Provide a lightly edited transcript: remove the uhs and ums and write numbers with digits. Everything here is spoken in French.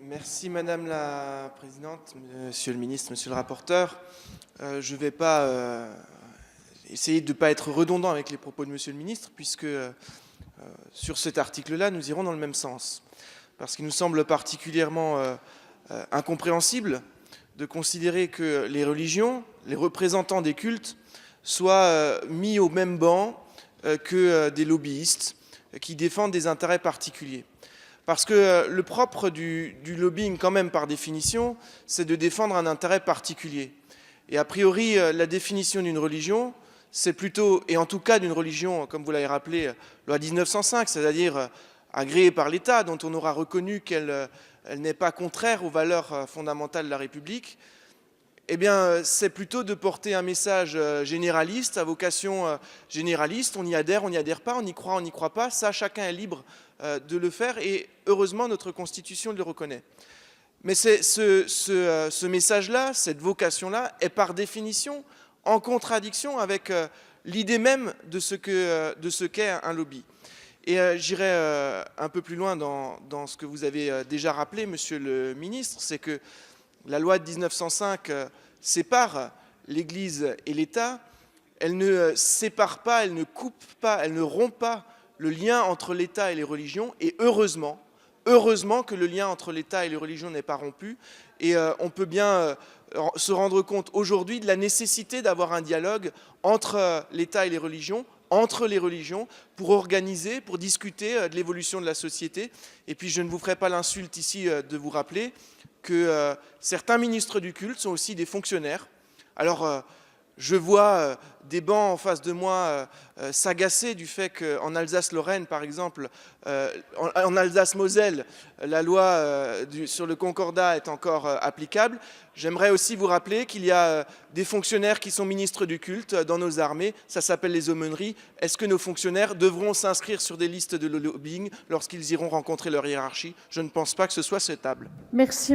Merci Madame la Présidente, Monsieur le Ministre, Monsieur le rapporteur. Je ne vais pas essayer de ne pas être redondant avec les propos de Monsieur le Ministre, puisque sur cet article-là, nous irons dans le même sens. Parce qu'il nous semble particulièrement incompréhensible de considérer que les religions, les représentants des cultes, soient mis au même banc que des lobbyistes qui défendent des intérêts particuliers. Parce que le propre du lobbying, quand même par définition, c'est de défendre un intérêt particulier. Et a priori, la définition d'une religion, c'est plutôt, et en tout cas d'une religion, comme vous l'avez rappelé, loi 1905, c'est-à-dire agréée par l'État, dont on aura reconnu qu'elle n'est pas contraire aux valeurs fondamentales de la République, eh bien, c'est plutôt de porter un message généraliste, à vocation généraliste. On y adhère, on n'y adhère pas, on y croit pas. Ça, chacun est libre de le faire et heureusement, notre Constitution le reconnaît. Mais ce message-là, cette vocation-là, est par définition en contradiction avec l'idée même de ce qu'est un lobby. Et j'irai un peu plus loin dans ce que vous avez déjà rappelé, Monsieur le Ministre, c'est que la loi de 1905 sépare l'Église et l'État. Elle ne sépare pas, elle ne coupe pas, elle ne rompt pas le lien entre l'État et les religions. Et heureusement que le lien entre l'État et les religions n'est pas rompu. Et on peut bien se rendre compte aujourd'hui de la nécessité d'avoir un dialogue entre l'État et les religions, entre les religions, pour organiser, pour discuter de l'évolution de la société. Et puis je ne vous ferai pas l'insulte ici de vous rappeler que certains ministres du culte sont aussi des fonctionnaires. Alors, je vois des bancs en face de moi s'agacer du fait qu'en Alsace-Lorraine, par exemple, en Alsace-Moselle, la loi sur le concordat est encore applicable. J'aimerais aussi vous rappeler qu'il y a des fonctionnaires qui sont ministres du culte dans nos armées. Ça s'appelle les aumôneries. Est-ce que nos fonctionnaires devront s'inscrire sur des listes de lobbying lorsqu'ils iront rencontrer leur hiérarchie? Je ne pense pas que ce soit souhaitable. Merci,